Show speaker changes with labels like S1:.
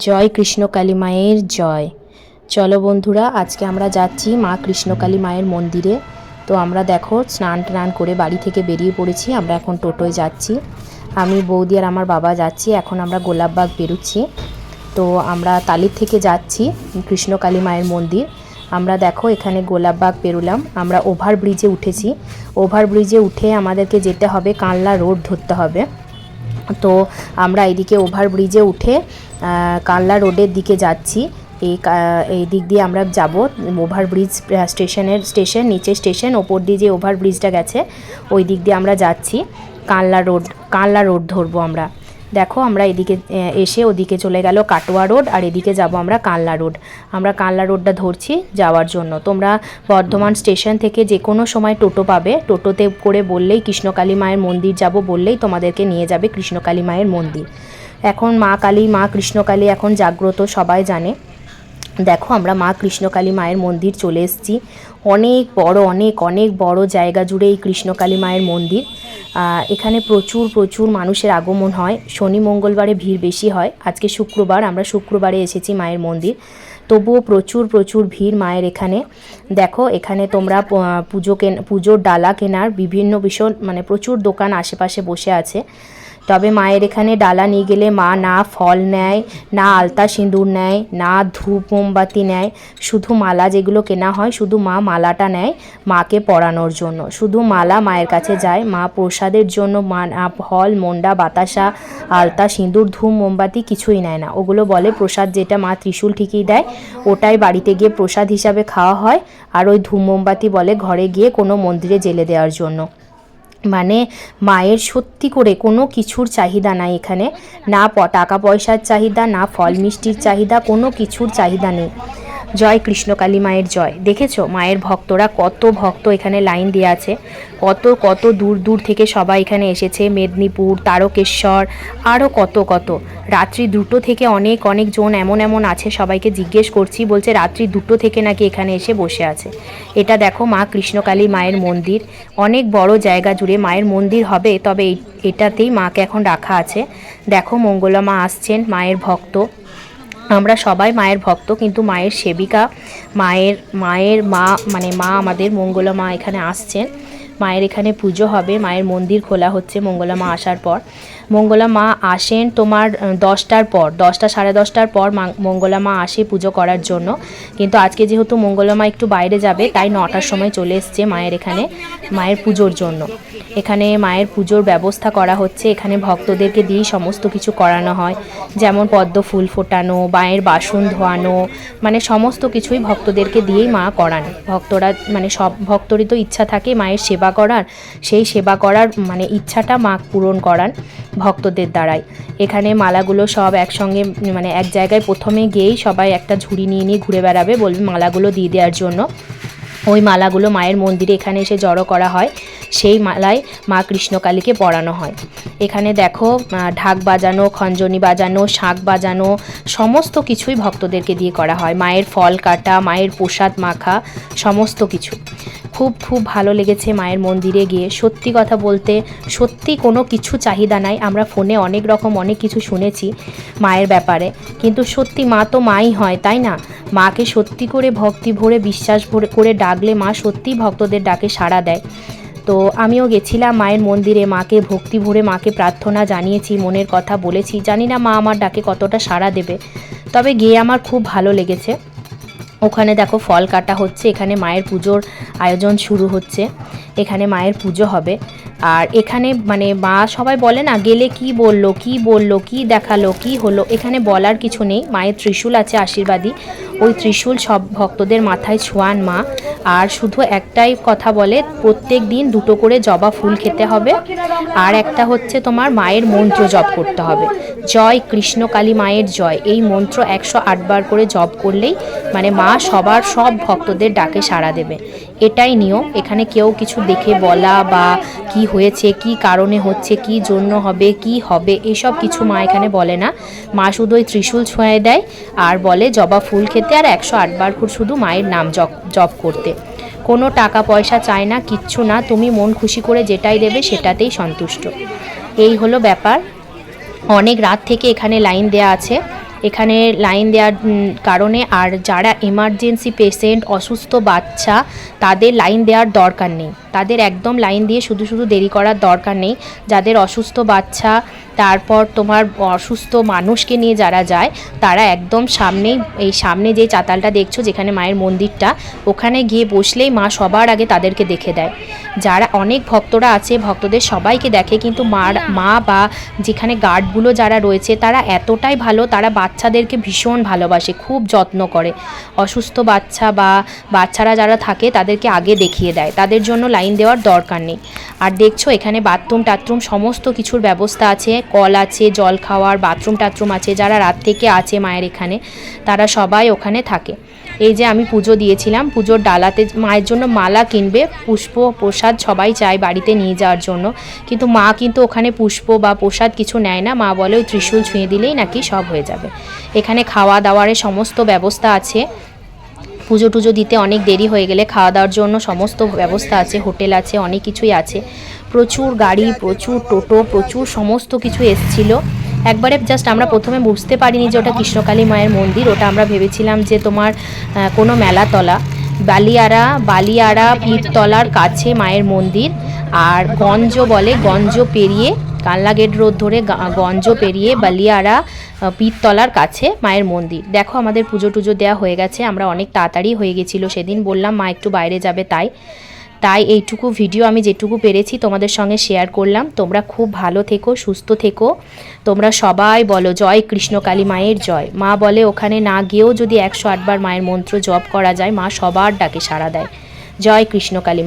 S1: জয় কৃষ্ণকালী মায়ের জয়। চলো বন্ধুরা, আজকে আমরা যাচ্ছি মা কৃষ্ণকালী মায়ের মন্দিরে। তো আমরা দেখো স্নান টান করে বাড়ি থেকে বেরিয়ে পড়েছি। আমরা এখন টোটোয় যাচ্ছি, আমি বৌদি আর আমার বাবা যাচ্ছি। এখন আমরা গোলাপবাগ বেরোচ্ছি। তো আমরা তালির থেকে যাচ্ছি কৃষ্ণকালী মায়ের মন্দির। আমরা দেখো এখানে গোলাপবাগ পেরোলাম, আমরা ওভারব্রিজে উঠেছি। ওভারব্রিজে উঠে আমাদেরকে যেতে হবে কানলা রোড ধরতে হবে। তো আমরা এইদিকে ওভারব্রিজে উঠে কানলা রোডের দিকে যাচ্ছি। এই দিক দিয়ে আমরা যাব। ওভারব্রিজ স্টেশন নিচে স্টেশন, ওপর দিয়ে যে ওভারব্রিজটা গেছে ওই দিক দিয়ে আমরা যাচ্ছি। কানলা রোড ধরবো আমরা। দেখো আমরা এদিকে এসে ওদিকে চলে গেল কাটোয়া রোড, আর এদিকে যাব আমরা কানলা রোড। আমরা কানলা রোডটা ধরছি যাওয়ার জন্য। তোমরা বর্ধমান স্টেশন থেকে যে কোনো সময় টোটো পাবে, টোটোতে করে বললেই কৃষ্ণকালী মায়ের মন্দির যাব বললেই তোমাদেরকে নিয়ে যাবে কৃষ্ণকালী মায়ের মন্দির। এখন মা কৃষ্ণকালী এখন জাগ্রত, সবাই জানে। দেখো আমরা মা কৃষ্ণকালী মায়ের মন্দির চলে এসেছি। অনেক বড় জায়গা জুড়ে এই কৃষ্ণকালী মায়ের মন্দির। এখানে প্রচুর মানুষের আগমন হয়। শনি মঙ্গলবারে ভিড় বেশি হয়। আজকে শুক্রবার, আমরা শুক্রবারে এসেছি মায়ের মন্দির, তবুও প্রচুর ভিড় মায়ের এখানে। দেখো এখানে তোমরা পুজোর ডালা কেনার বিভিন্ন বিষয় প্রচুর দোকান আশেপাশে বসে আছে। তবে মায়ের এখানে ডালা নিয়ে গেলে মা না ফল নেয়, না আলতা সিঁদুর নেয়, না ধূপ মোমবাতি নেয়। শুধু মালা যেগুলো কেনা হয়, শুধু মা মালাটা নেয় মাকে পরানোর জন্য। শুধু মালা মায়ের কাছে যায়। মা প্রসাদের জন্য ফল, মন্ডা, বাতাসা, আলতা সিঁদুর, ধূপ মোমবাতি কিছুই নেয় না। ওগুলো বলে প্রসাদ, যেটা মা ত্রিশূল ঠিকই দেয় ওটাই বাড়িতে গিয়ে প্রসাদ হিসাবে খাওয়া হয়। আর ওই ধূপ মোমবাতি বলে ঘরে গিয়ে কোনো মন্দিরে জেলে দেওয়ার জন্য। মায়ের সত্যি করে কোনো কিছুর চাহিদা নাই এখানে, না টাকা পয়সার চাহিদা, না ফল মিষ্টির চাহিদা, কোনো কিছুর চাহিদা নেই। জয় কৃষ্ণকালী মায়ের জয়। দেখেছো মায়ের ভক্তরা, কত ভক্ত এখানে লাইন দিয়ে আছে। কত দূর থেকে সবাই এখানে এসেছে। মেদিনীপুর, তারকেশ্বর, আরও কত রাত্রি 2টো থেকে অনেক জন এমন আছে, সবাইকে জিজ্ঞেস করছি, বলছে রাত্রি 2টো থেকে নাকি এখানে এসে বসে আছে। এটা দেখো মা কৃষ্ণকালী মায়ের মন্দির। অনেক বড় জায়গা জুড়ে মায়ের মন্দির হবে, তবে এটাতেই মাকে এখন রাখা আছে। দেখো মঙ্গলা মা আসছেন, মায়ের ভক্ত। আমরা সবাই মায়ের ভক্ত, কিন্তু মায়ের সেবিকা, মায়ের মা আমাদের মঙ্গলা মা এখানে আসছেন। মায়ের এখানে পুজো হবে, মায়ের মন্দির খোলা হচ্ছে মঙ্গলা মা আসার পর। মঙ্গলা মা আসেন তোমার 10টার পর, 10টা সাড়ে 10টার পর মঙ্গলা মা আসে পুজো করার জন্য। কিন্তু আজকে যেহেতু মঙ্গলা মা একটু বাইরে যাবে, তাই 9টার সময় চলে এসছে মায়ের এখানে মায়ের পুজোর জন্য। এখানে মায়ের পুজোর ব্যবস্থা করা হচ্ছে। এখানে ভক্তদেরকে দিয়েই সমস্ত কিছু করানো হয়, যেমন পদ্ম ফুল ফোটানো, মায়ের বাসন ধোয়ানো, সমস্ত কিছুই ভক্তদেরকে দিয়েই মা করান। ভক্তরা সব ভক্তরই তো ইচ্ছা থাকে মায়ের সেবা করার, সেই সেবা করার ইচ্ছাটা মা পূরণ করান ভক্তদের দ্বারাই। এখানে মালাগুলো সব একসঙ্গে এক জায়গায় প্রথমে গিয়েই সবাই একটা ঝুড়ি নিয়ে ঘুরে বেড়াবে, বলবে মালাগুলো দিয়ে দেওয়ার জন্য। ওই মালাগুলো মায়ের মন্দিরে এখানে এসে জড়ো করা হয়, সেই মালায় মা কৃষ্ণকালীকে পরানো হয়। এখানে দেখো ঢাক বাজানো, খঞ্জনি বাজানো, শাঁখ বাজানো, সমস্ত কিছুই ভক্তদেরকে দিয়ে করা হয়। মায়ের ফল কাটা, মায়ের প্রসাদ মাখা, সমস্ত কিছু। খুব ভালো লেগেছে মায়ের মন্দিরে গিয়ে। সত্যি কথা বলতে, সত্যি কোনো কিছু চাহিদা নাই। আমরা ফোনে অনেক কিছু শুনেছি মায়ের ব্যাপারে, কিন্তু সত্যি মা তো মাই হয়, তাই না? মাকে সত্যি করে ভক্তি ভরে, বিশ্বাস করে ডাকলে মা সত্যিই ভক্তদের ডাকে সাড়া দেয়। তো আমিও গেছিলাম মায়ের মন্দিরে, মাকে ভক্তি ভরে মাকে প্রার্থনা জানিয়েছি, মনের কথা বলেছি। জানি না মা আমার ডাকে কতটা সাড়া দেবে, তবে গিয়ে আমার খুব ভালো লেগেছে। ওখানে দেখো ফল কাটা হচ্ছে, এখানে মায়ের পুজোর আয়োজন শুরু হচ্ছে। এখানে মায়ের পুজো হবে। আর এখানে মা সবাই বলে না, গেলে কি বললো, কি দেখালো, কি হলো, এখানে বলার কিছু নেই। মায়ের ত্রিশূল আছে আশীর্বাদী, ওই ত্রিশূল সব ভক্তদের মাথায় ছোঁয়ান মা। আর শুধু একটাই কথা বলে, প্রত্যেক দিন 2টো করে জবা ফুল খেতে হবে। আর একটা হচ্ছে তোমার মায়ের মন্ত্র জপ করতে হবে, জয় কৃষ্ণকালী মায়ের জয়। এই মন্ত্র 108 বার করে জপ করলেই মা সব ভক্তদের ডাকে সাড়া দেবে। এটাই নিয়ম। এখানে কেউ কিছু দেখে বলা বা কি হয়েছে, কি কারণে হচ্ছে, কি জন্য হবে, কি হবে, এসব কিছু মা এখানে বলে না। মা শুধু ওই ত্রিশূল ছোঁয়া দেয় আর বলে জবা ফুল খেতে, আর 108 বার শুধু মায়ের নাম জপ করতে। কোনো টাকা পয়সা চায় না, কিচ্ছু না। তুমি মন খুশি করে যেটাই দেবে সেটাতেই সন্তুষ্ট। এই হলো ব্যাপার। অনেক রাত থেকে এখানে লাইন দেয়া আছে। এখানে লাইন দেওয়ার কারণে। আর যারা এমার্জেন্সি পেশেন্ট, অসুস্থ বাচ্চা, তাদের লাইন দেওয়ার দরকার নেই, তাদের একদম লাইন দিয়ে শুধু শুধু দেরি করার দরকার নেই। যাদের অসুস্থ বাচ্চা, তারপর তোমার অসুস্থ মানুষকে নিয়ে যারা যায়, তারা একদম সামনেই, এই সামনে যে চাতালটা দেখছো যেখানে মায়ের মন্দিরটা, ওখানে গিয়ে বসলেই মা সবার আগে তাদেরকে দেখে দেয়। যারা অনেক ভক্তরা আছে, ভক্তদের সবাইকে দেখে, কিন্তু মা বা যেখানে গার্ডগুলো যারা রয়েছে তারা এতটাই ভালো, তারা বাচ্চাদেরকে ভীষণ ভালোবাসে, খুব যত্ন করে। অসুস্থ বাচ্চা বা বাচ্চারা যারা থাকে তাদেরকে আগে দেখিয়ে দেয়, তাদের জন্য লাইন দেওয়ার দরকার নেই। আর দেখছো এখানে বাথরুম টাথরুম সমস্ত কিছুর ব্যবস্থা আছে, কল আছে, জল খাওয়ার, বাথরুম টাথরুম আছে। যারা রাত থেকে আছে মায়ের এখানে, তারা সবাই ওখানে থাকে। এই যে আমি পুজো দিয়েছিলাম, পুজোর ডালাতে মায়ের জন্য মালা কিনবে, পুষ্প প্রসাদ সবাই চায় বাড়িতে নিয়ে যাওয়ার জন্য, কিন্তু মা কিন্তু ওখানে পুষ্প বা প্রসাদ কিছু নেয় না। মা বলে ওই ত্রিশূল ছুঁয়ে দিলেই নাকি সব হয়ে যাবে। এখানে খাওয়া দাওয়ারের সমস্ত ব্যবস্থা আছে, পুজো টুজো দিতে অনেক দেরি হয়ে গেলে খাওয়া দাওয়ার জন্য সমস্ত ব্যবস্থা আছে, হোটেল আছে, অনেক কিছুই আছে। প্রচুর গাড়ি, প্রচুর টোটো, প্রচুর সমস্ত কিছু এসছিল। একবারে জাস্ট আমরা প্রথমে বুঝতে পারিনি যে ওটা কৃষ্ণকালী মায়ের মন্দির, ওটা আমরা ভেবেছিলাম যে তোমার কোনো মেলাতলা। বালিয়াড়া পীরতলার কাছে মায়ের মন্দির। আর গঞ্জ বলে, গঞ্জ পেরিয়ে, কানলা গেট রোড ধরে গঞ্জ পেরিয়ে বালিয়াড়া পীরতলার কাছে মায়ের মন্দির। দেখো আমাদের পুজো টুজো দেওয়া হয়ে গেছে, আমরা অনেক তাড়াতাড়ি হয়ে গেছিলো সেদিন, বললাম মা একটু বাইরে যাবে, তাই এইটুকু ভিডিও আমি যেটুকু পেরেছি তোমাদের সঙ্গে শেয়ার করলাম। তোমরা খুব ভালো থেকো, সুস্থ থেকো। তোমরা সবাই বলো জয় কৃষ্ণকালী মায়ের জয়। মা বলে ওখানে না গিয়েও যদি 108 বার মায়ের মন্ত্র জপ করা যায়, মা সবার ডাকে সাড়া দেয়। জয় কৃষ্ণকালী।